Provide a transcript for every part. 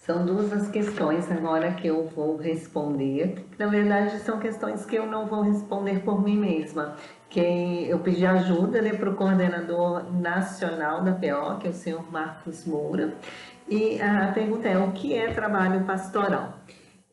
São duas as questões agora que eu vou responder. Na verdade, são questões que eu não vou responder por mim mesma. Eu pedi ajuda, né, para o coordenador nacional da PO, que é o senhor Marcos Moura. E a pergunta é: o que é trabalho pastoral?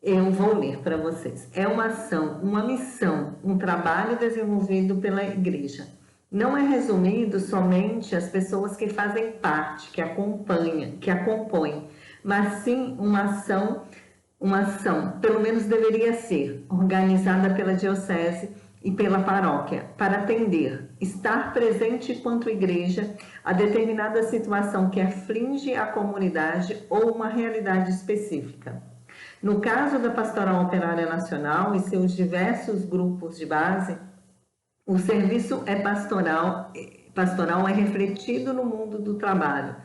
Eu vou ler para vocês. É uma ação, uma missão, um trabalho desenvolvido pela igreja. Não é resumido somente às pessoas que fazem parte, que acompanham, mas sim uma ação, pelo menos deveria ser, organizada pela diocese e pela paróquia, para atender, estar presente enquanto igreja a determinada situação que aflige a comunidade ou uma realidade específica. No caso da Pastoral Operária Nacional e seus diversos grupos de base, o serviço pastoral é refletido no mundo do trabalho.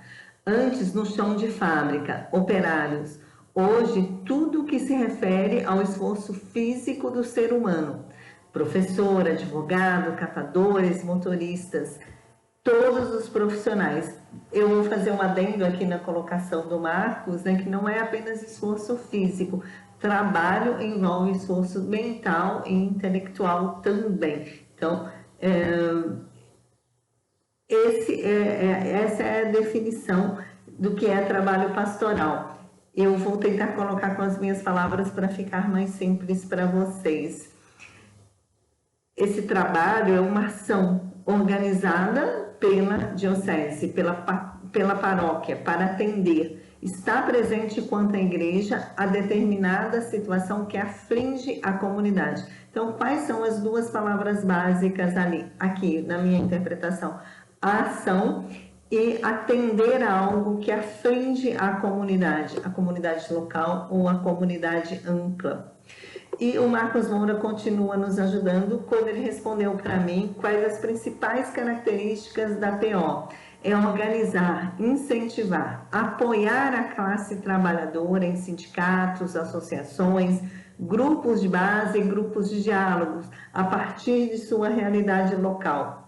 Antes, no chão de fábrica, operários. Hoje, tudo o que se refere ao esforço físico do ser humano. Professor, advogado, catadores, motoristas, todos os profissionais. Eu vou fazer um adendo aqui na colocação do Marcos, né, que não é apenas esforço físico. Trabalho envolve esforço mental e intelectual também. Então, essa é a definição do que é trabalho pastoral. Eu vou tentar colocar com as minhas palavras para ficar mais simples para vocês. Esse trabalho é uma ação organizada pela diocese, pela paróquia, para atender, estar presente quanto à igreja a determinada situação que aflige a comunidade. Então, quais são as duas palavras básicas aqui na minha interpretação? A ação e atender a algo que aflige a comunidade local ou a comunidade ampla. E o Marcos Moura continua nos ajudando quando ele respondeu para mim quais as principais características da PO. É organizar, incentivar, apoiar a classe trabalhadora em sindicatos, associações, grupos de base e grupos de diálogos, a partir de sua realidade local.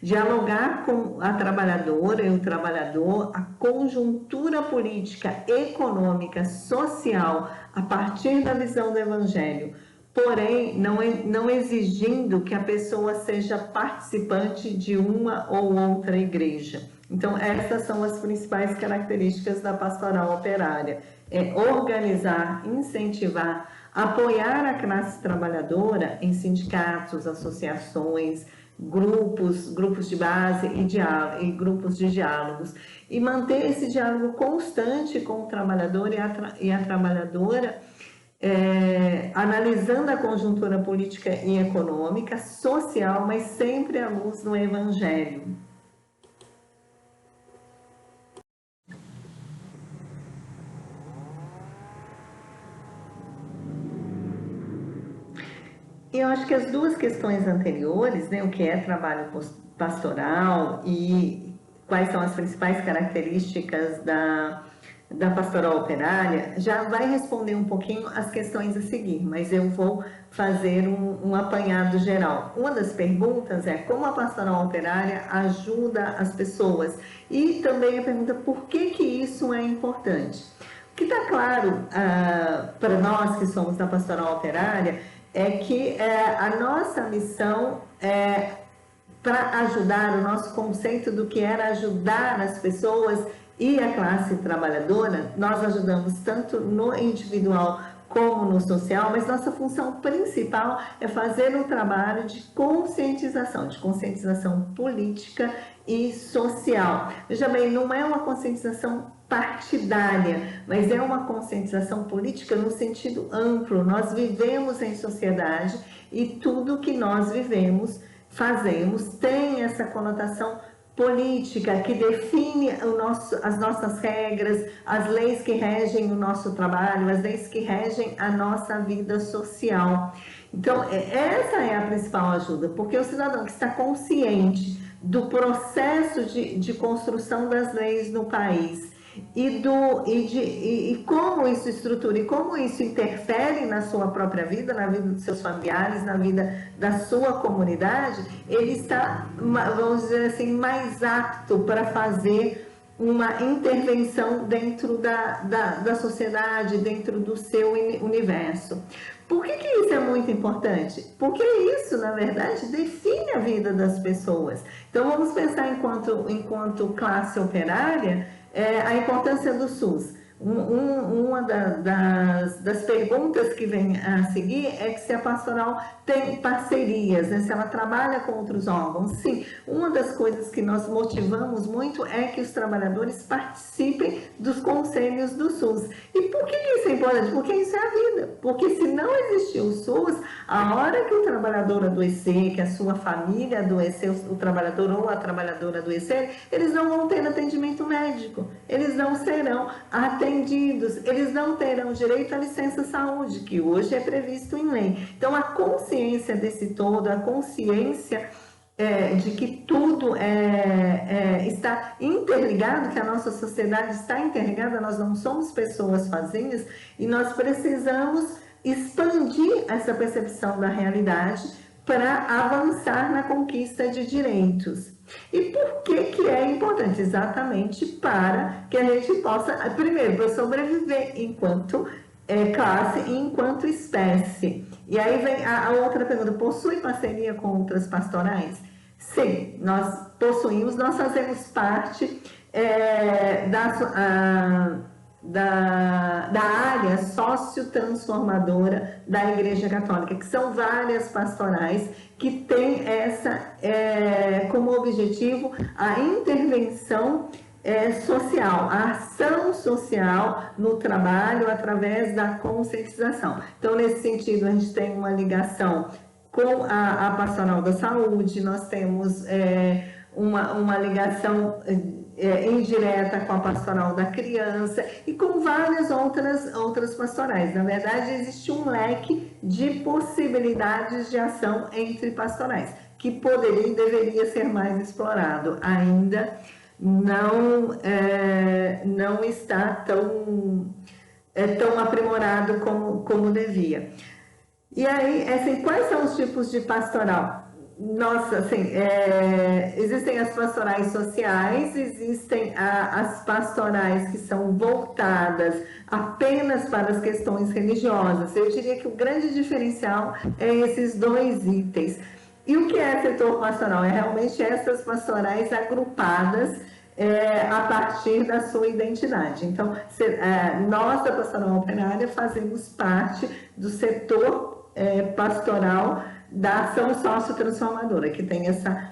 Dialogar com a trabalhadora e o trabalhador, a conjuntura política, econômica, social, a partir da visão do Evangelho, porém não exigindo que a pessoa seja participante de uma ou outra igreja. Então, essas são as principais características da pastoral operária. É organizar, incentivar, apoiar a classe trabalhadora em sindicatos, associações, grupos de base e grupos de diálogos, e manter esse diálogo constante com o trabalhador e a trabalhadora, analisando a conjuntura política e econômica, social, mas sempre à luz do Evangelho. E eu acho que as duas questões anteriores, né, o que é trabalho pastoral e quais são as principais características da pastoral operária, já vai responder um pouquinho as questões a seguir, mas eu vou fazer um apanhado geral. Uma das perguntas é como a pastoral operária ajuda as pessoas, e também a pergunta por que isso é importante. O que está claro para nós que somos da pastoral operária é que a nossa missão para ajudar, o nosso conceito do que era ajudar as pessoas e a classe trabalhadora, nós ajudamos tanto no individual como no social, mas nossa função principal é fazer um trabalho de conscientização política e social. Veja bem, não é uma conscientização partidária, mas é uma conscientização política no sentido amplo. Nós vivemos em sociedade e tudo que nós vivemos, fazemos, tem essa conotação política que define as nossas regras, as leis que regem o nosso trabalho, as leis que regem a nossa vida social. Então, essa é a principal ajuda, porque o cidadão que está consciente do processo de construção das leis no país e como isso estrutura e como isso interfere na sua própria vida, na vida dos seus familiares, na vida da sua comunidade, ele está, vamos dizer assim, mais apto para fazer uma intervenção dentro da sociedade, dentro do seu universo. Por que isso é muito importante? Porque isso, na verdade, define a vida das pessoas. Então, vamos pensar enquanto classe operária, a importância do SUS. Uma das perguntas que vem a seguir é que se a pastoral tem parcerias, né? Se ela trabalha com outros órgãos. Sim, uma das coisas que nós motivamos muito é que os trabalhadores participem dos conselhos do SUS. E por que isso é importante? Porque isso é a vida. Porque se não existir o SUS, a hora que o trabalhador adoecer, que a sua família adoecer, o trabalhador ou a trabalhadora adoecer, eles não vão ter atendimento médico, eles não serão atendidos, eles não terão direito à licença saúde, que hoje é previsto em lei. Então, a consciência desse todo, a consciência de que tudo está interligado, que a nossa sociedade está interligada, nós não somos pessoas sozinhas, e nós precisamos expandir essa percepção da realidade para avançar na conquista de direitos. E por que é importante? Exatamente para que a gente possa, primeiro, para sobreviver enquanto classe e enquanto espécie. E aí vem a outra pergunta: possui parceria com outras pastorais? Sim, nós possuímos, nós fazemos parte da área sociotransformadora da Igreja Católica, que são várias pastorais que têm como objetivo a intervenção social, a ação social no trabalho através da conscientização. Então, nesse sentido, a gente tem uma ligação com a Pastoral da Saúde, nós temos uma ligação indireta com a Pastoral da Criança e com várias outras pastorais. Na verdade, existe um leque de possibilidades de ação entre pastorais, que poderia e deveria ser mais explorado. Ainda não está tão aprimorado como devia. E aí, assim, quais são os tipos de pastoral? Nossa, assim, existem as pastorais sociais, existem as pastorais que são voltadas apenas para as questões religiosas. Eu diria que o grande diferencial é esses dois itens. E o que é setor pastoral? É realmente essas pastorais agrupadas a partir da sua identidade. Então, nós da Pastoral Operária fazemos parte do setor pastoral da ação sociotransformadora, que tem essa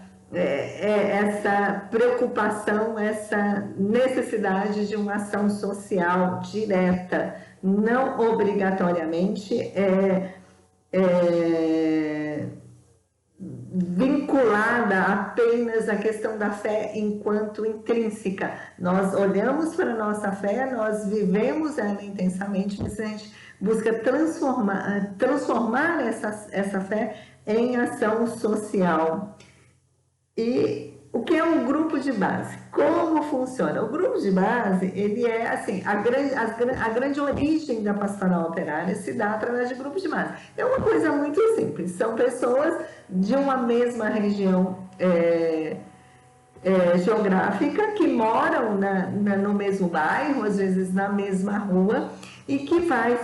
preocupação, essa necessidade de uma ação social direta, não obrigatoriamente vinculada apenas à questão da fé enquanto intrínseca. Nós olhamos para a nossa fé, nós vivemos ela intensamente, mas a gente busca transformar essa fé em ação social. E o que é um grupo de base? Como funciona? O grupo de base, ele é assim, a grande origem da pastoral operária se dá através de grupos de base. É uma coisa muito simples, são pessoas de uma mesma região geográfica que moram no mesmo bairro, às vezes na mesma rua, e que vai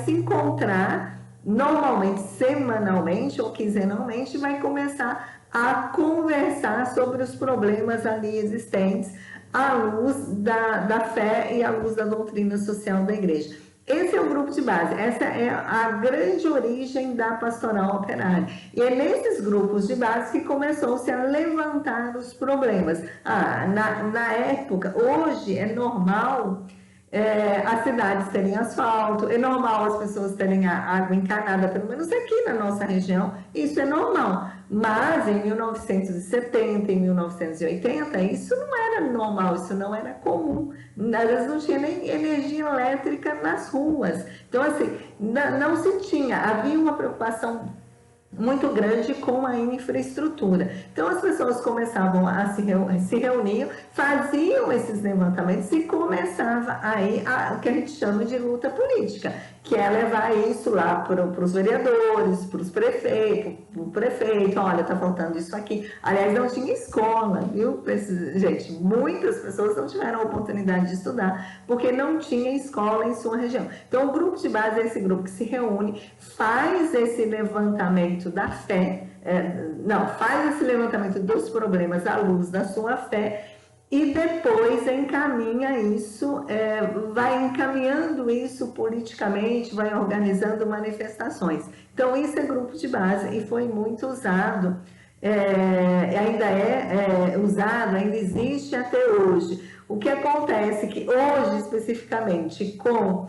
se encontrar normalmente, semanalmente ou quinzenalmente, vai começar a conversar sobre os problemas ali existentes à luz da fé e à luz da doutrina social da igreja. Esse é o grupo de base, essa é a grande origem da pastoral operária. E é nesses grupos de base que começou-se a levantar os problemas. Na época, hoje é normal as cidades terem asfalto, é normal as pessoas terem a água encanada, pelo menos aqui na nossa região, isso é normal. Mas em 1970, em 1980, isso não era normal, isso não era comum. Às vezes não tinha nem energia elétrica nas ruas. Então, assim, não se tinha, havia uma preocupação muito grande com a infraestrutura. Então as pessoas começavam a se reunir, faziam esses levantamentos e começava aí o que a gente chama de luta política, que é levar isso lá para os vereadores, para os prefeitos, para o prefeito, olha, está faltando isso aqui. Aliás, não tinha escola, viu? Gente, muitas pessoas não tiveram a oportunidade de estudar, porque não tinha escola em sua região. Então, o grupo de base é esse grupo que se reúne, faz esse levantamento da fé, faz esse levantamento dos problemas à luz da sua fé, e depois encaminha isso, vai encaminhando isso politicamente, vai organizando manifestações. Então, isso é grupo de base e foi muito usado, ainda é usado, ainda existe até hoje. O que acontece é que hoje, especificamente, com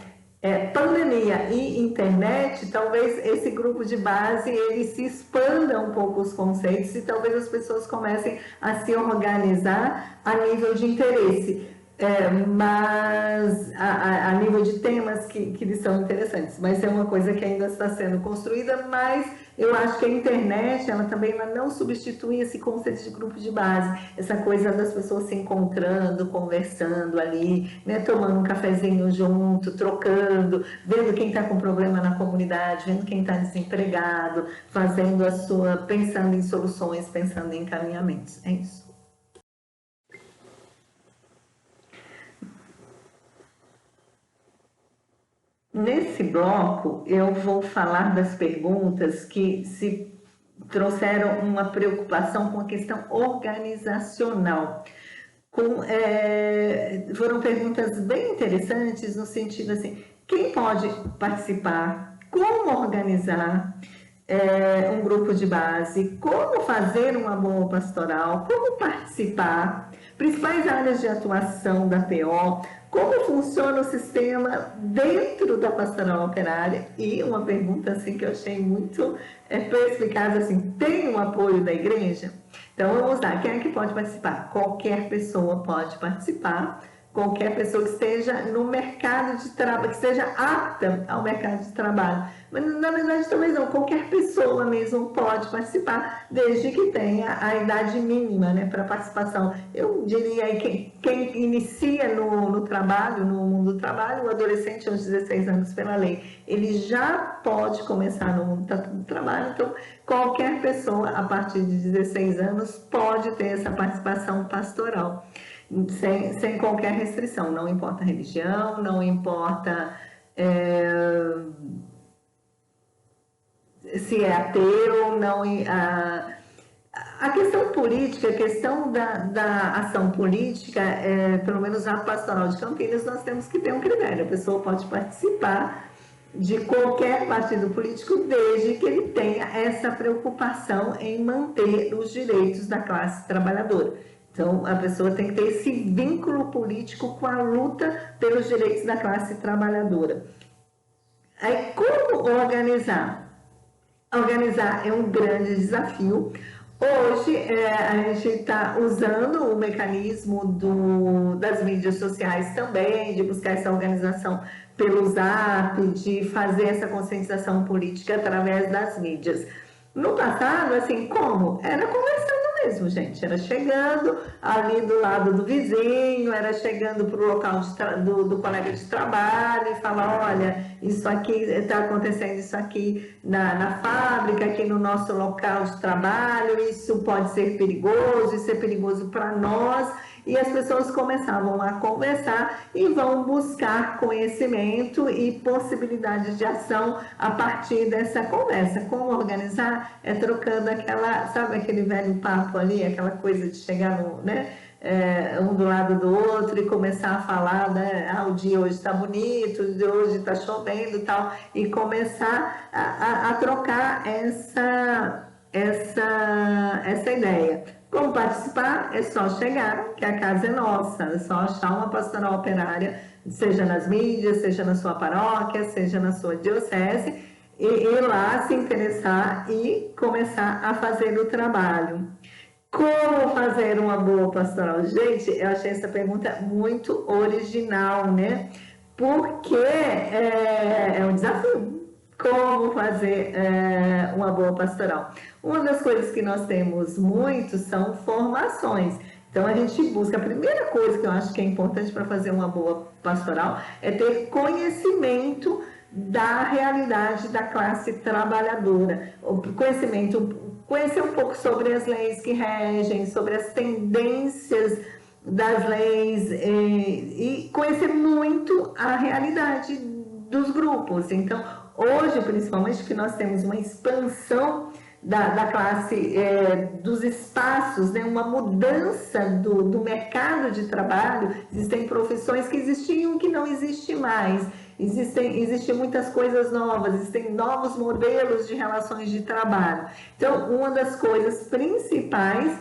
pandemia e internet, talvez esse grupo de base ele se expanda um pouco os conceitos e talvez as pessoas comecem a se organizar a nível de interesse, mas a nível de temas que lhes são interessantes. Mas é uma coisa que ainda está sendo construída, mas eu acho que a internet, ela também não substitui esse conceito de grupo de base, essa coisa das pessoas se encontrando, conversando ali, né, tomando um cafezinho junto, trocando, vendo quem está com problema na comunidade, vendo quem está desempregado, fazendo pensando em soluções, pensando em encaminhamentos. É isso. Nesse bloco, eu vou falar das perguntas que se trouxeram uma preocupação com a questão organizacional. Foram perguntas bem interessantes no sentido assim, quem pode participar, como organizar um grupo de base, como fazer uma boa pastoral, como participar, principais áreas de atuação da PO, como funciona o sistema dentro da pastoral operária, e uma pergunta assim que eu achei muito perspicaz, assim, tem o apoio da igreja? Então vamos lá, quem é que pode participar? Qualquer pessoa pode participar, qualquer pessoa que esteja no mercado de trabalho, que esteja apta ao mercado de trabalho. Mas, na verdade, talvez não, qualquer pessoa mesmo pode participar, desde que tenha a idade mínima, né, para participação. Eu diria aí quem inicia no trabalho, no mundo do trabalho, o adolescente aos 16 anos pela lei, ele já pode começar no mundo do trabalho, então qualquer pessoa a partir de 16 anos pode ter essa participação pastoral. Sem qualquer restrição, não importa a religião, não importa se é ateu, não. A questão política, a questão da ação política, pelo menos na pastoral de Campinas, nós temos que ter um critério. A pessoa pode participar de qualquer partido político, desde que ele tenha essa preocupação em manter os direitos da classe trabalhadora. Então, a pessoa tem que ter esse vínculo político com a luta pelos direitos da classe trabalhadora. Aí, como organizar? Organizar é um grande desafio. Hoje, a gente está usando o mecanismo das mídias sociais também, de buscar essa organização pelo Zap, de fazer essa conscientização política através das mídias. No passado, assim, como? Era conversando mesmo, gente. Era chegando ali do lado do vizinho, era chegando para o local do colega de trabalho e falar, olha, isso aqui está acontecendo, isso aqui na fábrica, aqui no nosso local de trabalho, isso pode ser perigoso, isso é perigoso para nós. E as pessoas começavam a conversar e vão buscar conhecimento e possibilidades de ação a partir dessa conversa. Como organizar? É trocando sabe aquele velho papo ali, aquela coisa de chegar um do lado do outro e começar a falar, né? O dia hoje está bonito, o dia hoje está chovendo e tal, e começar a trocar essa ideia. Como participar? É só chegar, que a casa é nossa, é só achar uma pastoral operária, seja nas mídias, seja na sua paróquia, seja na sua diocese, e ir lá se interessar e começar a fazer o trabalho. Como fazer uma boa pastoral? Gente, eu achei essa pergunta muito original, né? Porque é um desafio. como fazer uma boa pastoral. Uma das coisas que nós temos muito são formações. Então a gente busca, a primeira coisa que eu acho que é importante para fazer uma boa pastoral é ter conhecimento da realidade da classe trabalhadora, conhecer um pouco sobre as leis que regem, sobre as tendências das leis e conhecer muito a realidade dos grupos. Então, hoje, principalmente, que nós temos uma expansão da classe, dos espaços, né? Uma mudança do mercado de trabalho, existem profissões que existiam que não existem mais, existem muitas coisas novas, existem novos modelos de relações de trabalho. Então, uma das coisas principais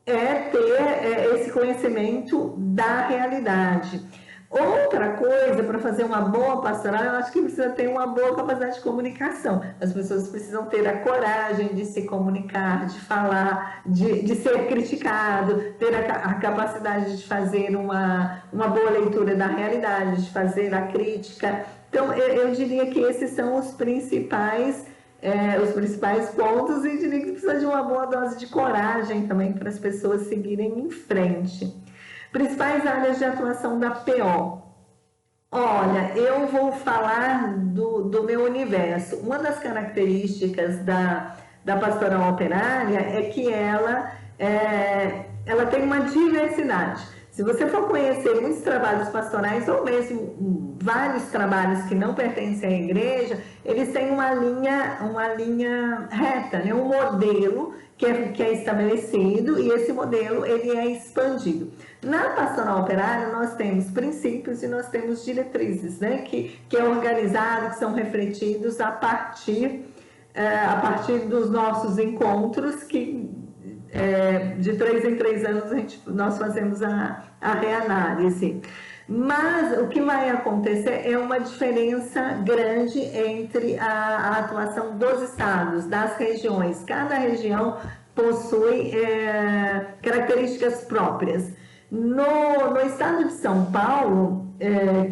é ter esse conhecimento da realidade. Outra coisa, para fazer uma boa pastoral, eu acho que precisa ter uma boa capacidade de comunicação. As pessoas precisam ter a coragem de se comunicar, de falar, de ser criticado, ter a capacidade de fazer uma boa leitura da realidade, de fazer a crítica. Então, eu diria que esses são os principais pontos, e diria que precisa de uma boa dose de coragem também para as pessoas seguirem em frente. Principais áreas de atuação da PO. Olha, eu vou falar do meu universo. Uma das características da pastoral operária é que ela tem uma diversidade. Se você for conhecer muitos trabalhos pastorais, ou mesmo vários trabalhos que não pertencem à igreja, eles têm uma linha reta, né? Um modelo que é estabelecido, e esse modelo ele é expandido. Na pastoral operária, nós temos princípios e nós temos diretrizes, né? Que é organizado, que são refletidos a partir dos nossos encontros, que de 3 em 3 anos nós fazemos a reanálise. Mas o que vai acontecer é uma diferença grande entre a atuação dos estados, das regiões. Cada região possui características próprias. No estado de São Paulo,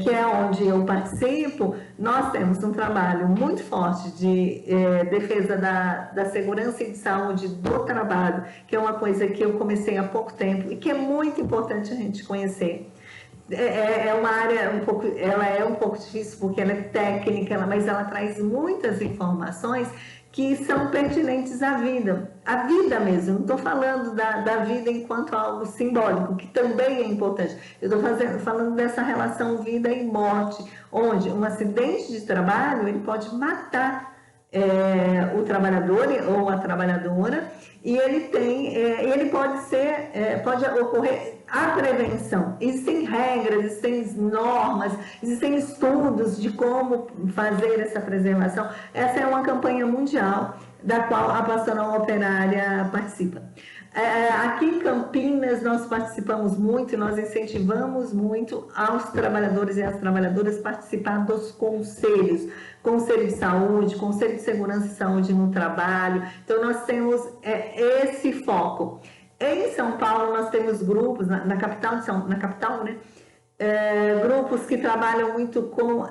que é onde eu participo, nós temos um trabalho muito forte de defesa da segurança e de saúde do trabalho, que é uma coisa que eu comecei há pouco tempo e que é muito importante a gente conhecer. É uma área ela é um pouco difícil porque ela é técnica, mas ela traz muitas informações que são pertinentes à vida mesmo. Não estou falando da vida enquanto algo simbólico, que também é importante. Eu estou falando dessa relação vida e morte, onde um acidente de trabalho ele pode matar o trabalhador ou a trabalhadora, e ele pode ocorrer a prevenção. Existem regras, existem normas, existem estudos de como fazer essa preservação. Essa é uma campanha mundial da qual a pastoral operária participa. Aqui em Campinas nós participamos muito e nós incentivamos muito aos trabalhadores e às trabalhadoras participar dos conselhos, Conselho de Saúde, Conselho de Segurança e Saúde no Trabalho. Então nós temos esse foco. Em São Paulo nós temos grupos, na capital, né? Grupos que trabalham muito com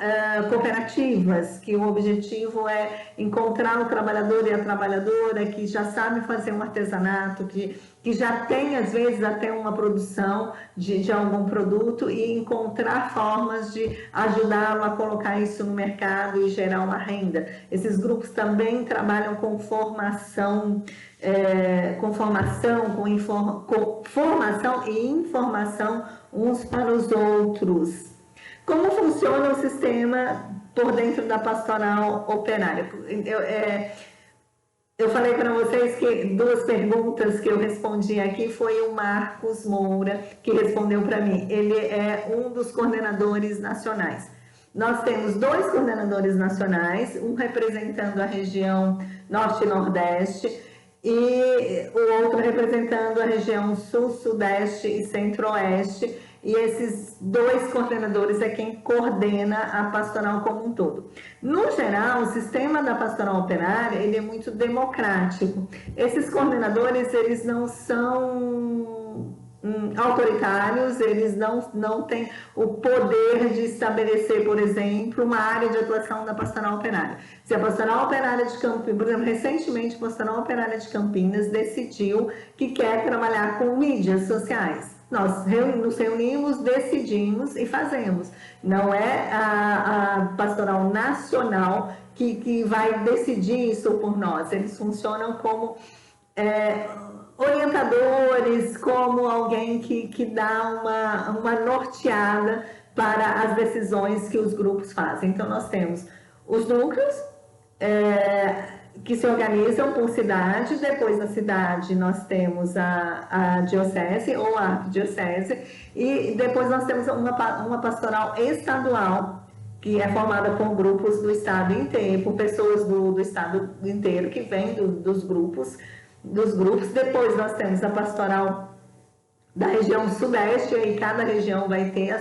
cooperativas, que o objetivo é encontrar o trabalhador e a trabalhadora que já sabe fazer um artesanato, que já tem às vezes até uma produção de algum produto, e encontrar formas de ajudá-lo a colocar isso no mercado e gerar uma renda. Esses grupos também trabalham com formação e informação uns para os outros. Como funciona o sistema por dentro da pastoral operária? Eu falei para vocês que 2 perguntas que eu respondi aqui foi o Marcos Moura, que respondeu para mim. Ele é um dos coordenadores nacionais. Nós temos 2 coordenadores nacionais, um representando a região Norte e Nordeste, e o outro representando a região Sul, Sudeste e Centro-Oeste, e esses 2 coordenadores é quem coordena a pastoral como um todo. No geral, o sistema da pastoral operária, ele é muito democrático. Esses coordenadores, eles não são autoritários, eles não têm o poder de estabelecer, por exemplo, uma área de atuação da pastoral operária. Se a pastoral operária de Campinas, por exemplo, recentemente a pastoral operária de Campinas decidiu que quer trabalhar com mídias sociais. Nós nos reunimos, decidimos e fazemos. Não é a pastoral nacional que vai decidir isso por nós. Eles funcionam como orientadores, como alguém que dá uma norteada para as decisões que os grupos fazem. Então, nós temos os núcleos, que se organizam por cidade. Depois da cidade nós temos a diocese ou a arquidiocese, e depois nós temos uma pastoral estadual, que é formada por grupos do estado inteiro, por pessoas do estado inteiro que vêm dos grupos. Depois nós temos a pastoral da região sudeste, e cada região vai ter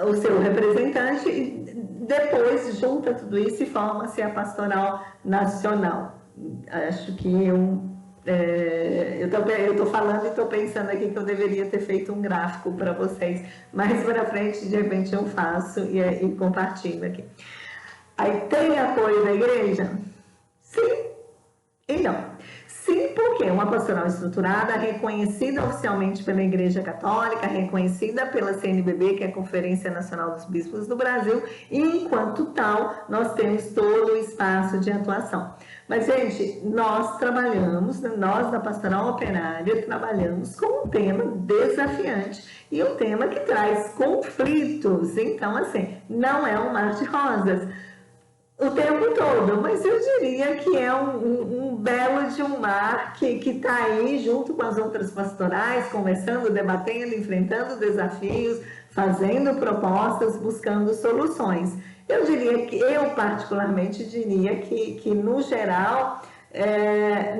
o seu representante, e depois junta tudo isso e forma-se a pastoral nacional. Acho que eu estou falando e estou pensando aqui que eu deveria ter feito um gráfico para vocês, mais para frente de repente eu faço e compartilho aqui. Aí tem apoio da igreja? Sim e não. Sim, porque uma pastoral estruturada, reconhecida oficialmente pela Igreja Católica, reconhecida pela CNBB, que é a Conferência Nacional dos Bispos do Brasil, e enquanto tal, nós temos todo o espaço de atuação. Mas, gente, nós da Pastoral Operária, trabalhamos com um tema desafiante e um tema que traz conflitos. Então, assim, não é um mar de rosas o tempo todo, mas eu diria que é um belo de um mar que está aí junto com as outras pastorais, conversando, debatendo, enfrentando desafios, fazendo propostas, buscando soluções. Eu particularmente diria que no geral,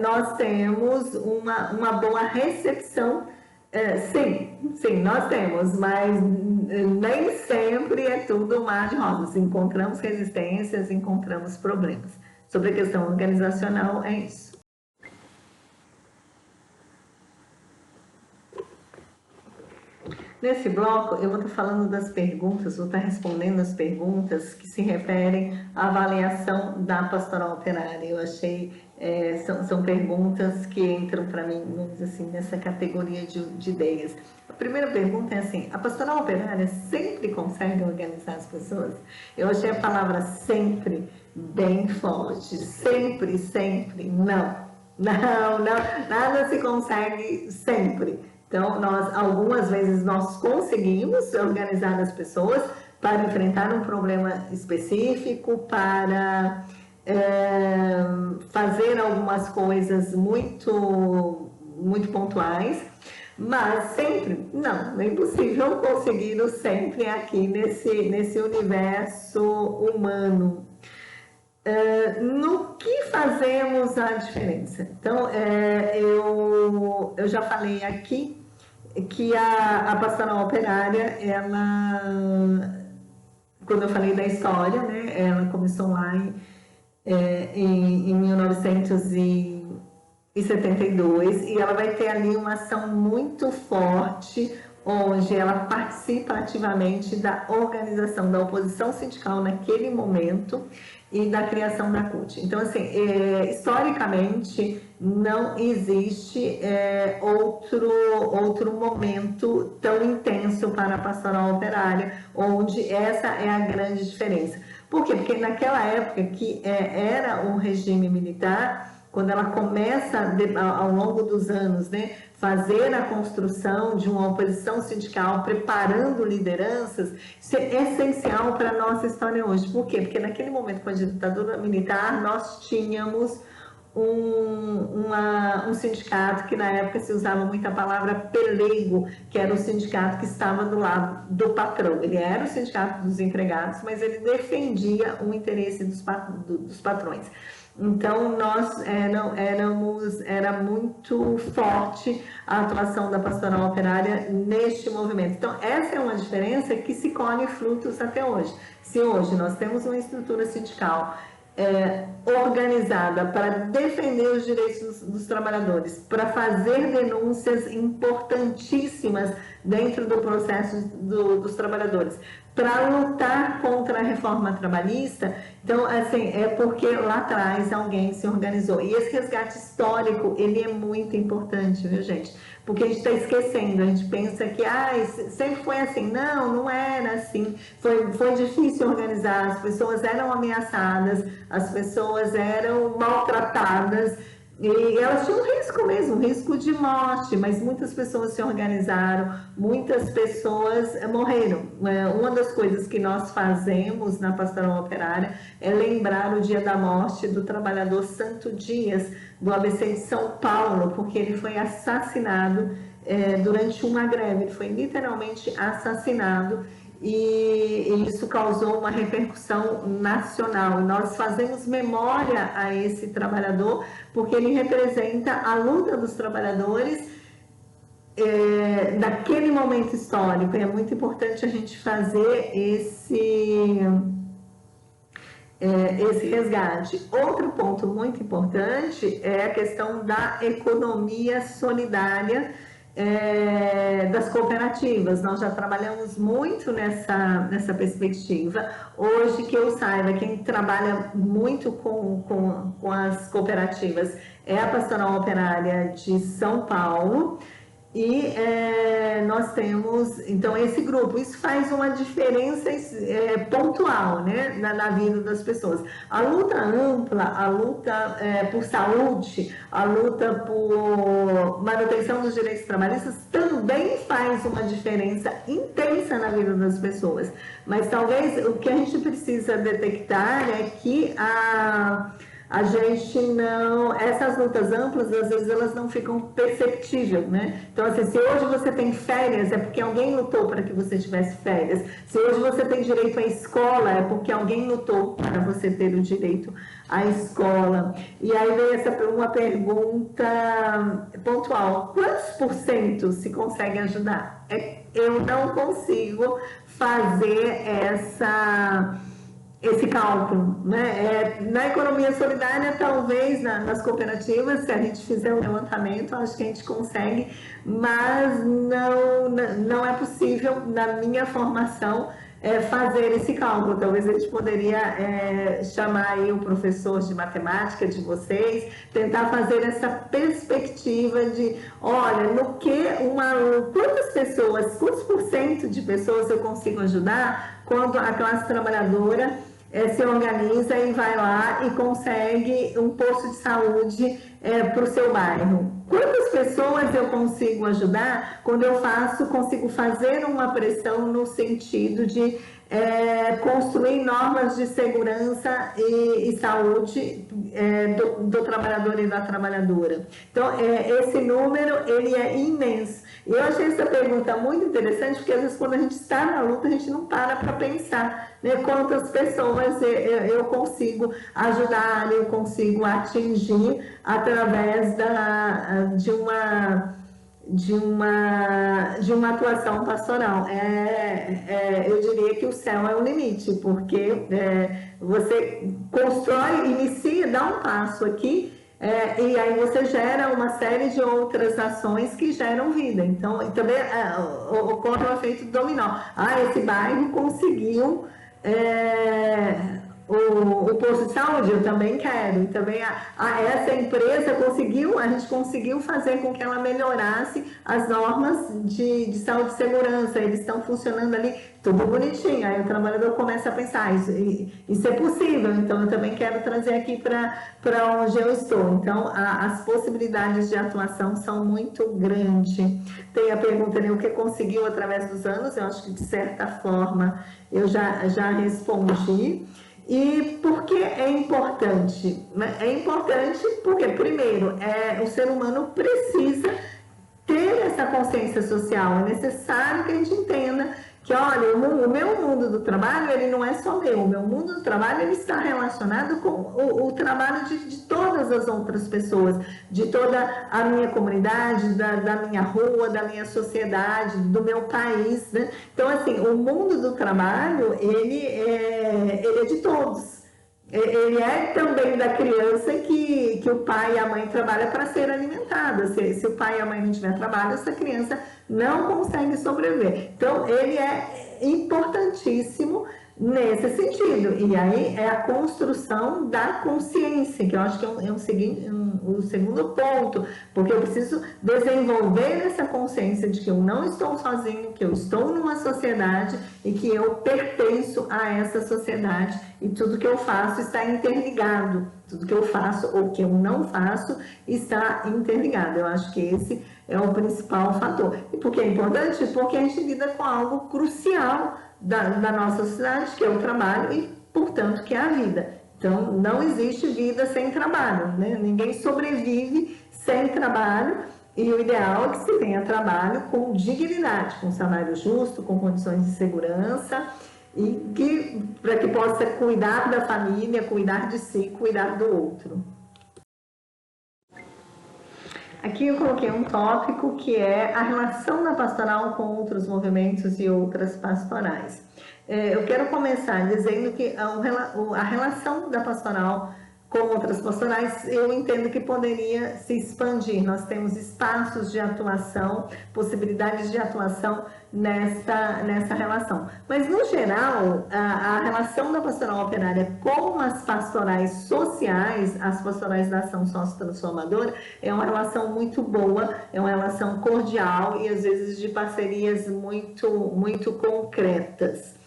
nós temos uma boa recepção. Sim, nós temos, mas nem sempre é tudo um mar de rosas. Encontramos resistências, encontramos problemas. Sobre a questão organizacional, é isso. Nesse bloco, eu vou estar falando das perguntas, vou estar respondendo as perguntas que se referem à avaliação da pastoral operária. Eu achei, são perguntas que entram para mim, vamos dizer assim, nessa categoria de ideias. A primeira pergunta é assim: a pastoral operária sempre consegue organizar as pessoas? Eu achei a palavra sempre bem forte. Sempre, não, nada se consegue sempre. Então, algumas vezes nós conseguimos organizar as pessoas para enfrentar um problema específico, para fazer algumas coisas muito pontuais, mas sempre, não é impossível conseguir o sempre aqui nesse universo humano. No que fazemos a diferença? Então, eu já falei aqui que a pastoral operária, quando eu falei da história, né, ela começou lá em 1972, e ela vai ter ali uma ação muito forte, onde ela participa ativamente da organização da oposição sindical naquele momento e da criação da CUT. Então, assim, historicamente, não existe outro momento tão intenso para a pastoral operária, onde essa é a grande diferença. Por quê? Porque naquela época que era um regime militar, quando ela começa, ao longo dos anos, né, fazer a construção de uma oposição sindical, preparando lideranças, isso é essencial para a nossa história hoje. Por quê? Porque naquele momento, com a ditadura militar, nós tínhamos um sindicato que na época se usava muito a palavra pelego, que era o sindicato que estava do lado do patrão. Ele era o sindicato dos empregados, mas ele defendia o interesse dos patrões. Então, era muito forte a atuação da pastoral operária neste movimento. Então, essa é uma diferença que se colhe frutos até hoje. Se hoje nós temos uma estrutura sindical organizada para defender os direitos dos trabalhadores, para fazer denúncias importantíssimas dentro do processo dos trabalhadores, para lutar contra a reforma trabalhista. Então, assim, é porque lá atrás alguém se organizou. E esse resgate histórico, ele é muito importante, viu, gente? Porque a gente está esquecendo, a gente pensa que sempre foi assim. Não, não era assim. Foi difícil organizar, as pessoas eram ameaçadas, as pessoas eram maltratadas, e elas tinham risco mesmo, risco de morte, mas muitas pessoas se organizaram, muitas pessoas morreram. Uma das coisas que nós fazemos na Pastoral Operária é lembrar o dia da morte do trabalhador Santo Dias, do ABC de São Paulo, porque ele foi assassinado durante uma greve, ele foi literalmente assassinado. E isso causou uma repercussão nacional. E nós fazemos memória a esse trabalhador, porque ele representa a luta dos trabalhadores daquele momento histórico. E é muito importante a gente fazer esse resgate. Outro ponto muito importante é a questão da economia solidária das cooperativas. Nós já trabalhamos muito nessa perspectiva. Hoje, que eu saiba, quem trabalha muito com as cooperativas é a Pastoral Operária de São Paulo. E nós temos, então, esse grupo. Isso faz uma diferença pontual, né, na vida das pessoas. A luta ampla, a luta por saúde, a luta por manutenção dos direitos trabalhistas também faz uma diferença intensa na vida das pessoas. Mas talvez o que a gente precisa detectar é que a gente não... Essas lutas amplas, às vezes, elas não ficam perceptíveis, né? Então, assim, se hoje você tem férias, é porque alguém lutou para que você tivesse férias. Se hoje você tem direito à escola, é porque alguém lutou para você ter o direito à escola. E aí vem uma pergunta pontual. Quantos % se consegue ajudar? Eu não consigo fazer esse cálculo, né? Na economia solidária, talvez nas cooperativas, se a gente fizer um levantamento, acho que a gente consegue, mas não é possível, na minha formação, fazer esse cálculo. Talvez a gente poderia chamar aí o professor de matemática de vocês, tentar fazer essa perspectiva de, olha, quantos % de pessoas eu consigo ajudar quando a classe trabalhadora se organiza e vai lá e consegue um posto de saúde para o seu bairro. Quantas pessoas eu consigo ajudar quando eu consigo fazer uma pressão no sentido de construir normas de segurança e saúde do trabalhador e da trabalhadora. Então, esse número, ele é imenso. E eu achei essa pergunta muito interessante, porque às vezes quando a gente está na luta, a gente não para pensar, né, quantas pessoas eu consigo ajudar, eu consigo atingir através de uma atuação pastoral. Eu diria que o céu é o limite, porque você constrói, inicia, dá um passo aqui, e aí você gera uma série de outras ações que geram vida. Então, também ocorre o efeito dominó. Esse bairro conseguiu o posto de saúde, eu também quero. E também essa empresa a gente conseguiu fazer com que ela melhorasse as normas de saúde e segurança. Eles estão funcionando ali, tudo bonitinho. Aí o trabalhador começa a pensar, isso é possível, então eu também quero trazer aqui para onde eu estou. Então, as possibilidades de atuação são muito grandes. Tem a pergunta, né, o que conseguiu através dos anos? Eu acho que, de certa forma, eu já respondi. E por que é importante? É importante porque, primeiro, o ser humano precisa ter essa consciência social. É necessário que a gente entenda que, olha, o meu mundo do trabalho, ele não é só meu. O meu mundo do trabalho, ele está relacionado com o trabalho de todas as outras pessoas, de toda a minha comunidade, da minha rua, da minha sociedade, do meu país, né? Então, assim, o mundo do trabalho, ele é de todos. ele é também da criança que o pai e a mãe trabalham para ser alimentada. Se o pai e a mãe não tiver trabalho, essa criança não consegue sobreviver. Então, ele é importantíssimo nesse sentido. E aí é a construção da consciência, que eu acho que o segundo ponto, porque eu preciso desenvolver essa consciência de que eu não estou sozinho, que eu estou numa sociedade e que eu pertenço a essa sociedade e tudo que eu faço está interligado. Tudo que eu faço ou que eu não faço está interligado. Eu acho que esse é o principal fator. E por que é importante? Porque a gente lida com algo crucial da nossa sociedade, que é o trabalho e, portanto, que é a vida. Então, não existe vida sem trabalho, né? Ninguém sobrevive sem trabalho e o ideal é que se tenha trabalho com dignidade, com salário justo, com condições de segurança e para que possa cuidar da família, cuidar de si, cuidar do outro. Aqui eu coloquei um tópico que é a relação da pastoral com outros movimentos e outras pastorais. Eu quero começar dizendo que a relação da pastoral com outras pastorais, eu entendo que poderia se expandir. Nós temos espaços de atuação, possibilidades de atuação nessa relação. Mas, no geral, a relação da pastoral operária com as pastorais sociais, as pastorais da ação sócio-transformadora, é uma relação muito boa, é uma relação cordial e, às vezes, de parcerias muito concretas.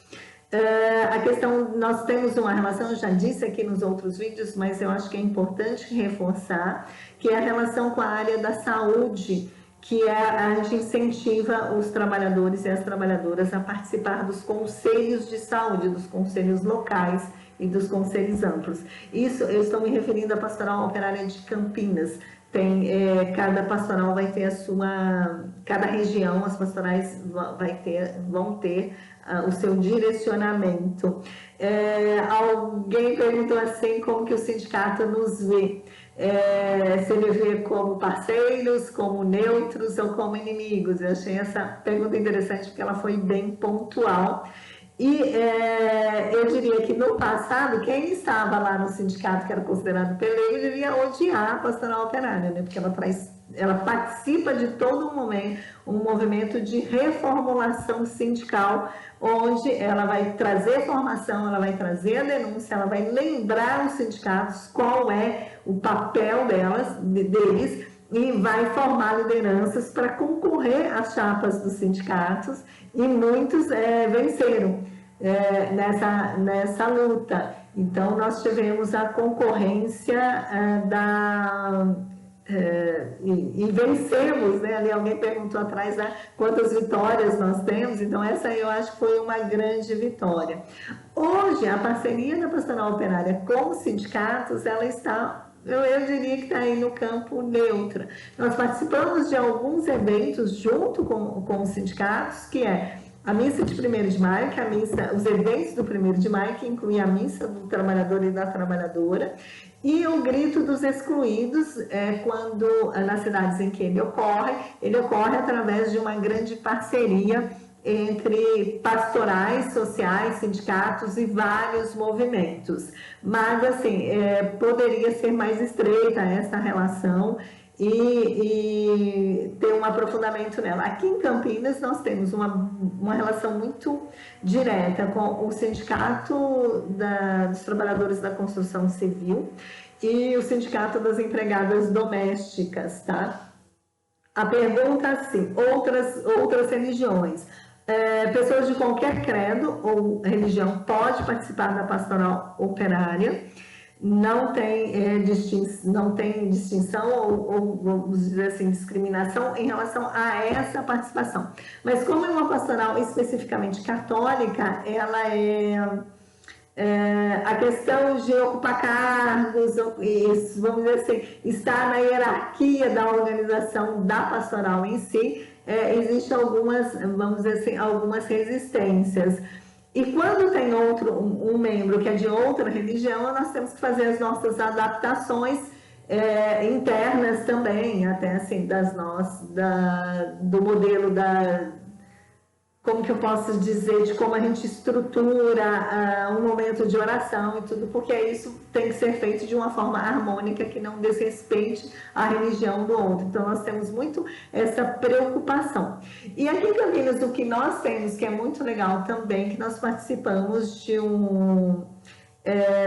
A questão, nós temos uma relação, eu já disse aqui nos outros vídeos, mas eu acho que é importante reforçar, que é a relação com a área da saúde, que a gente incentiva os trabalhadores e as trabalhadoras a participar dos conselhos de saúde, dos conselhos locais e dos conselhos amplos. Isso, eu estou me referindo à Pastoral Operária de Campinas. Cada pastoral vai ter cada região, as pastorais vão ter o seu direcionamento. Alguém perguntou assim, como que o sindicato nos vê? Se ele vê como parceiros, como neutros ou como inimigos? Eu achei essa pergunta interessante porque ela foi bem pontual. E eu diria que no passado, quem estava lá no sindicato que era considerado peleiro, devia odiar a pastoral operária, né? Porque ela participa de todo um movimento de reformulação sindical, onde ela vai trazer formação, ela vai trazer a denúncia, ela vai lembrar os sindicatos qual é o papel deles, e vai formar lideranças para concorrer às chapas dos sindicatos, e muitos venceram nessa luta. Então, nós tivemos a concorrência e vencemos, né? Ali alguém perguntou atrás quantas vitórias nós temos, então essa eu acho que foi uma grande vitória. Hoje, a parceria da Pastoral Operária com os sindicatos, ela está... Eu diria que está aí no campo neutro. Nós participamos de alguns eventos junto com os sindicatos, que é a missa de 1º de maio, que é os eventos do 1º de maio, que inclui a missa do trabalhador e da trabalhadora, e o grito dos excluídos, quando nas cidades em que ele ocorre através de uma grande parceria entre pastorais, sociais, sindicatos e vários movimentos. Mas, assim, poderia ser mais estreita essa relação e ter um aprofundamento nela. Aqui em Campinas, nós temos uma relação muito direta com o Sindicato dos Trabalhadores da Construção Civil e o Sindicato das Empregadas Domésticas, tá? A pergunta, assim, outras religiões. Pessoas de qualquer credo ou religião pode participar da pastoral operária, não tem distinção ou, vamos dizer assim, discriminação em relação a essa participação. Mas como é uma pastoral especificamente católica, ela a questão de ocupar cargos, vamos dizer assim, estar na hierarquia da organização da pastoral em si, existem vamos dizer assim, algumas resistências. E quando tem um membro que é de outra religião, nós temos que fazer as nossas adaptações internas também, até assim, do modelo como que eu posso dizer, de como a gente estrutura um momento de oração e tudo, porque isso tem que ser feito de uma forma harmônica, que não desrespeite a religião do outro. Então, nós temos muito essa preocupação. E aqui em Campinas, o que nós temos, que é muito legal também, que nós participamos de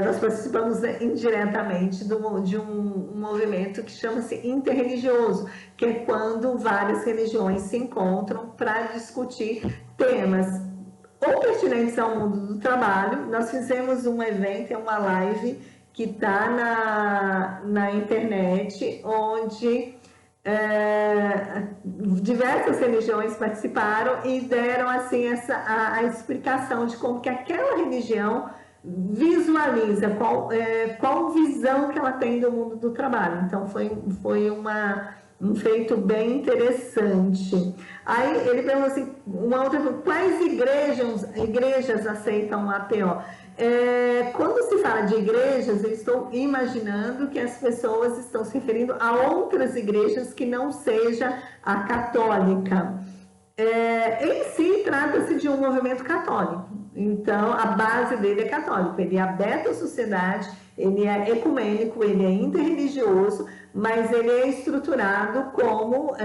nós participamos indiretamente de um movimento que chama-se interreligioso, que é quando várias religiões se encontram para discutir temas ou pertinentes ao mundo do trabalho. Nós fizemos um evento, uma live que está na internet, onde diversas religiões participaram e deram assim a explicação de como que aquela religião visualiza qual visão que ela tem do mundo do trabalho. Então foi um feito bem interessante. Aí ele perguntou assim, uma outra pergunta, quais igrejas aceitam a APO? Quando se fala de igrejas, eu estou imaginando que as pessoas estão se referindo a outras igrejas que não seja a católica. Em si, trata-se de um movimento católico. Então, a base dele é católico. Ele é aberto à sociedade, ele é ecumênico, ele é interreligioso, mas ele é estruturado como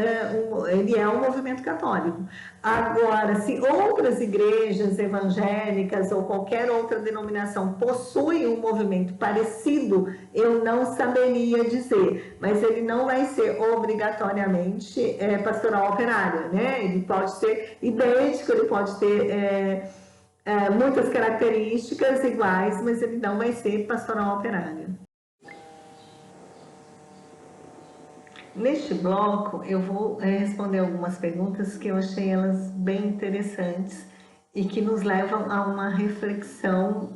ele é um movimento católico. Agora, se outras igrejas evangélicas ou qualquer outra denominação possuem um movimento parecido, eu não saberia dizer, mas ele não vai ser obrigatoriamente pastoral operária, né? Ele pode ser idêntico, ele pode ter muitas características iguais, mas ele não vai ser pastoral operária. Neste bloco, eu vou responder algumas perguntas que eu achei elas bem interessantes e que nos levam a uma reflexão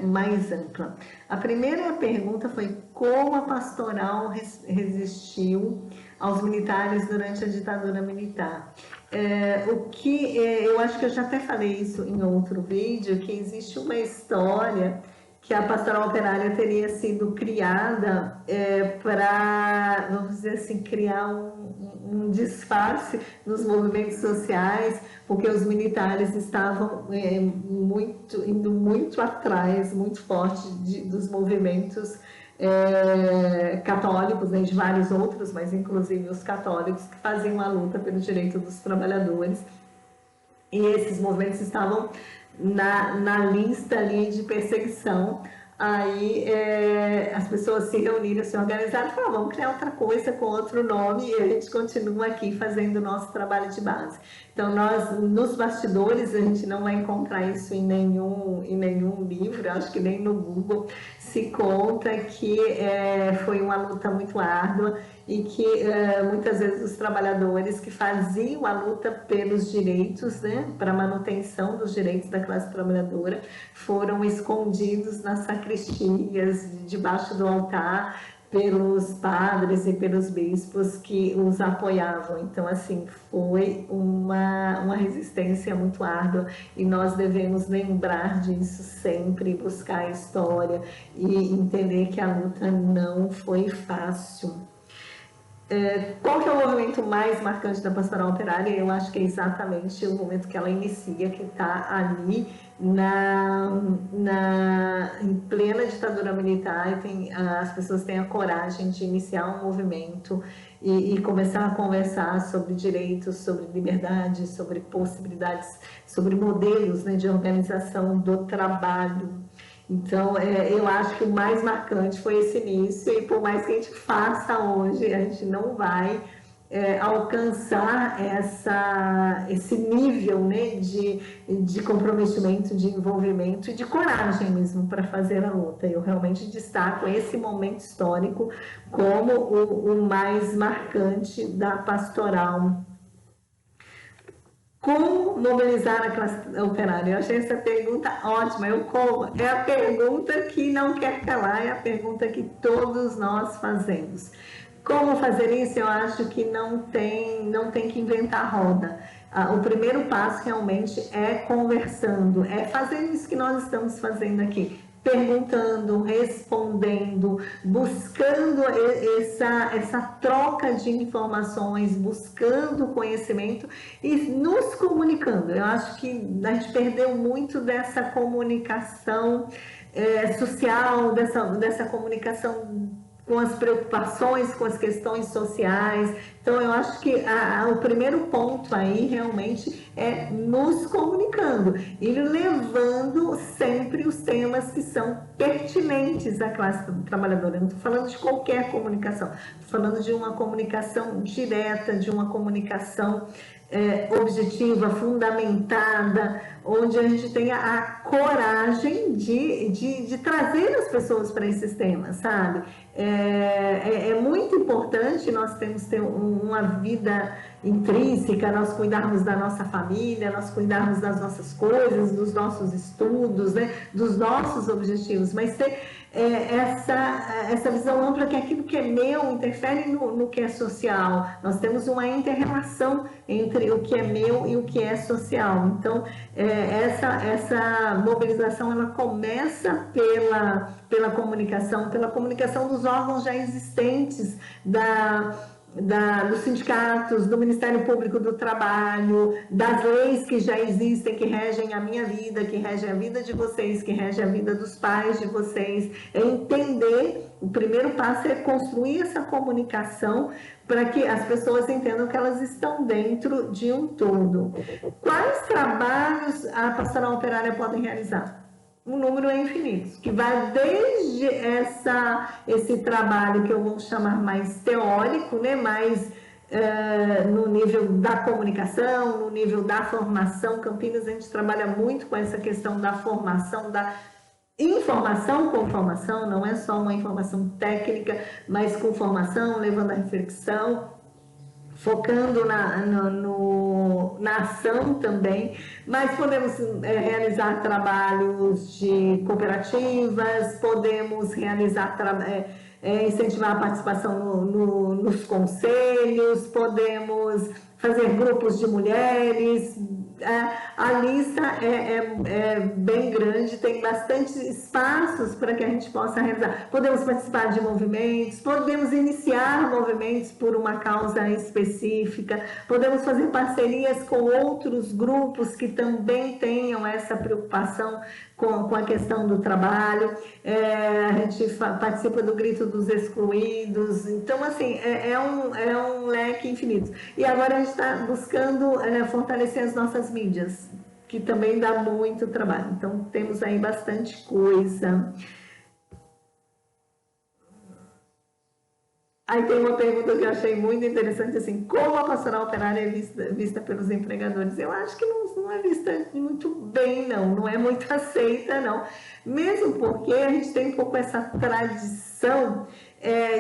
mais ampla. A primeira pergunta foi como a pastoral resistiu aos militares durante a ditadura militar. Eu acho que eu já até falei isso em outro vídeo, que existe uma história que a pastoral operária teria sido criada para, vamos dizer assim, criar um disfarce nos movimentos sociais, porque os militares estavam indo muito atrás, muito forte dos movimentos católicos, né, de vários outros, mas inclusive os católicos, que faziam a luta pelo direito dos trabalhadores. E esses movimentos estavam na lista ali de perseguição. Aí as pessoas se reuniram, se organizaram e falaram, vamos criar outra coisa com outro nome e a gente continua aqui fazendo o nosso trabalho de base. Então, nos bastidores, a gente não vai encontrar isso em nenhum livro, acho que nem no Google, se conta que foi uma luta muito árdua e que muitas vezes os trabalhadores que faziam a luta pelos direitos, né, para a manutenção dos direitos da classe trabalhadora, foram escondidos nas sacristias, debaixo do altar, pelos padres e pelos bispos que os apoiavam. Então, assim, foi uma resistência muito árdua e nós devemos lembrar disso sempre, buscar a história e entender que a luta não foi fácil. Qual que é o movimento mais marcante da pastoral operária? Eu acho que é exatamente o momento que ela inicia, que está ali em plena ditadura militar, e as pessoas têm a coragem de iniciar um movimento e começar a conversar sobre direitos, sobre liberdade, sobre possibilidades, sobre modelos, né, de organização do trabalho. Então, eu acho que o mais marcante foi esse início, e por mais que a gente faça hoje, a gente não vai alcançar esse nível, né, de comprometimento, de envolvimento e de coragem mesmo para fazer a luta. Eu realmente destaco esse momento histórico como o mais marcante da pastoral. Como mobilizar a classe operária? Eu achei essa pergunta ótima. É a pergunta que não quer calar, é a pergunta que todos nós fazemos. Como fazer isso? Eu acho que não tem que inventar roda. O primeiro passo realmente é conversando, é fazendo isso que nós estamos fazendo aqui. perguntando, respondendo, buscando essa troca de informações, buscando conhecimento e nos comunicando. Eu acho que a gente perdeu muito dessa comunicação social, dessa comunicação com as preocupações, com as questões sociais. Então, eu acho que o primeiro ponto aí realmente é nos comunicando e levando sempre os temas que são pertinentes à classe trabalhadora. Eu não estou falando de qualquer comunicação, estou falando de uma comunicação direta, de uma comunicação objetiva, fundamentada, onde a gente tenha a coragem de trazer as pessoas para esses temas, sabe? É muito importante nós termos uma vida intrínseca, nós cuidarmos da nossa família, nós cuidarmos das nossas coisas, dos nossos estudos, né? Dos nossos objetivos, mas ter essa visão ampla que aquilo que é meu interfere no que é social. Nós temos uma inter-relação entre o que é meu e o que é social. Então, essa mobilização ela começa pela comunicação dos órgãos já existentes, dos sindicatos, do Ministério Público do Trabalho, das leis que já existem, que regem a minha vida, que regem a vida de vocês, que regem a vida dos pais de vocês. É entender, o primeiro passo é construir essa comunicação para que as pessoas entendam que elas estão dentro de um todo. Quais trabalhos a pastoral operária pode realizar? O número é infinito, que vai desde esse trabalho que eu vou chamar mais teórico, né? Mais no nível da comunicação, no nível da formação. Campinas, a gente trabalha muito com essa questão da formação, da informação com formação, não é só uma informação técnica, mas com formação, levando a reflexão, focando na ação também, mas podemos realizar trabalhos de cooperativas, podemos realizar incentivar a participação nos conselhos, podemos fazer grupos de mulheres. A lista é bem grande, tem bastante espaços para que a gente possa realizar. Podemos participar de movimentos, podemos iniciar movimentos por uma causa específica, podemos fazer parcerias com outros grupos que também tenham essa preocupação com a questão do trabalho. A gente participa do Grito dos Excluídos. Então, assim, é um leque infinito. E agora a gente está buscando fortalecer as nossas mídias, que também dá muito trabalho. Então, temos aí bastante coisa. Aí tem uma pergunta que eu achei muito interessante, assim, como a pastoral operária é vista pelos empregadores? Eu acho que não é vista muito bem, não é muito aceita, não. Mesmo porque a gente tem um pouco essa tradição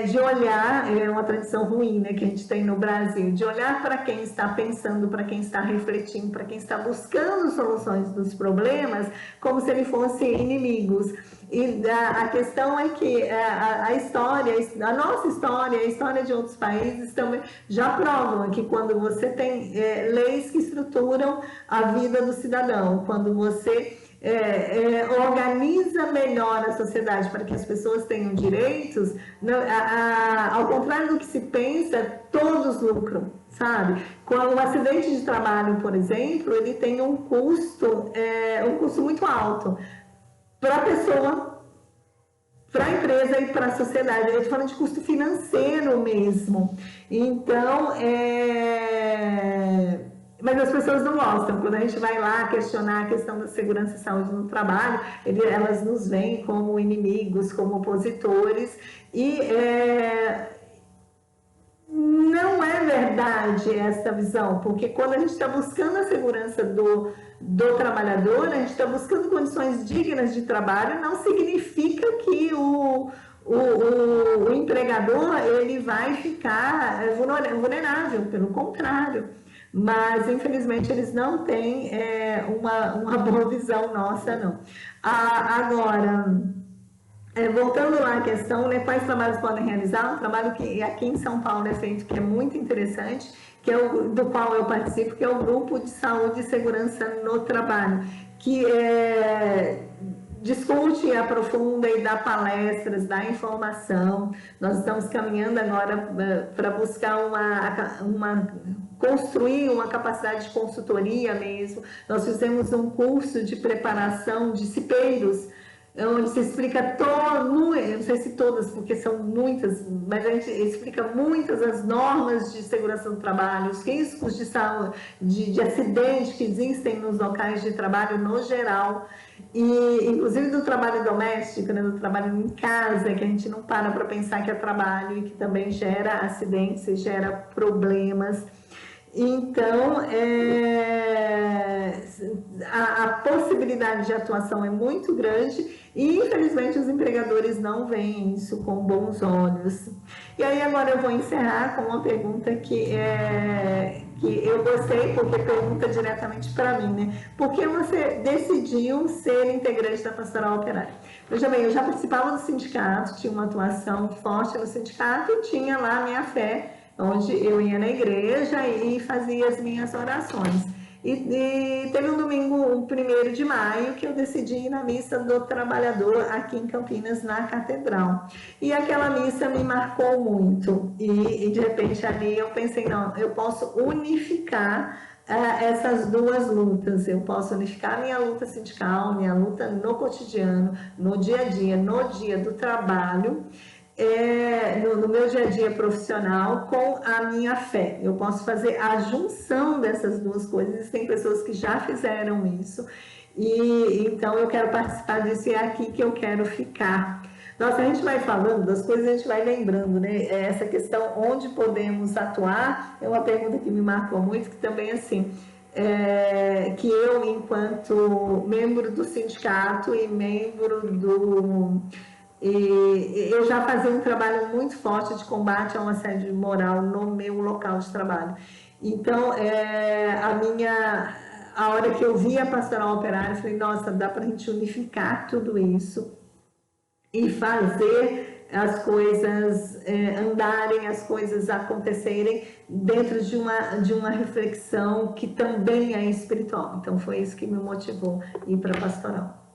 de olhar, é uma tradição ruim, né, que a gente tem no Brasil, de olhar para quem está pensando, para quem está refletindo, para quem está buscando soluções dos problemas, como se eles fossem inimigos. E a questão é que a nossa história, a história de outros países também já provam que quando você tem leis que estruturam a vida do cidadão, quando você organiza melhor a sociedade para que as pessoas tenham direitos, ao contrário do que se pensa, todos lucram, sabe? Com o acidente de trabalho, por exemplo, ele tem um custo muito alto para a pessoa, para a empresa e para a sociedade. Eu estou falando de custo financeiro mesmo. Então, mas as pessoas não gostam. Quando a gente vai lá questionar a questão da segurança e saúde no trabalho, elas nos veem como inimigos, como opositores, e não é verdade essa visão, porque quando a gente está buscando a segurança do trabalhador, a gente está buscando condições dignas de trabalho, não significa que o empregador ele vai ficar vulnerável, pelo contrário. Mas, infelizmente, eles não têm uma boa visão nossa, não. Agora, voltando lá à questão, né, quais trabalhos podem realizar? Um trabalho que aqui em São Paulo é feito, que é muito interessante, que é do qual eu participo, que é o Grupo de Saúde e Segurança no Trabalho, que discute, aprofunda e dá palestras, dá informação. Nós estamos caminhando agora para buscar construir uma capacidade de consultoria mesmo. Nós fizemos um curso de preparação de cipeiros, onde se explica todo, eu não sei se todas, porque são muitas, mas a gente explica muitas as normas de segurança do trabalho, os riscos de saúde, de acidente que existem nos locais de trabalho no geral, e inclusive do trabalho doméstico, né, do trabalho em casa, que a gente não para pensar que é trabalho e que também gera acidentes e gera problemas. Então, a possibilidade de atuação é muito grande e, infelizmente, os empregadores não veem isso com bons olhos. E aí, agora eu vou encerrar com uma pergunta que eu gostei, porque pergunta diretamente para mim, né? Por que você decidiu ser integrante da Pastoral Operária? Veja bem, eu já participava do sindicato, tinha uma atuação forte no sindicato e tinha lá a minha fé, onde eu ia na igreja e fazia as minhas orações. E teve um domingo, o 1º de maio, que eu decidi ir na missa do trabalhador aqui em Campinas, na Catedral. E aquela missa me marcou muito. E de repente ali eu pensei, não, eu posso unificar essas duas lutas. Eu posso unificar minha luta sindical, minha luta no cotidiano, no dia a dia, no dia do trabalho, no meu dia a dia profissional, com a minha fé. Eu posso fazer a junção dessas duas coisas. Existem pessoas que já fizeram isso, e então eu quero participar disso, e é aqui que eu quero ficar. Nossa, a gente vai falando das coisas, a gente vai lembrando, né? Essa questão, onde podemos atuar, é uma pergunta que me marcou muito, que também, assim, que eu, enquanto membro do sindicato e membro do... E eu já fazia um trabalho muito forte de combate a um assédio moral no meu local de trabalho. Então, a hora que eu vi a Pastoral Operária, eu falei, nossa, dá para a gente unificar tudo isso e fazer as coisas andarem, as coisas acontecerem dentro de uma reflexão que também é espiritual. Então, foi isso que me motivou a ir para a Pastoral.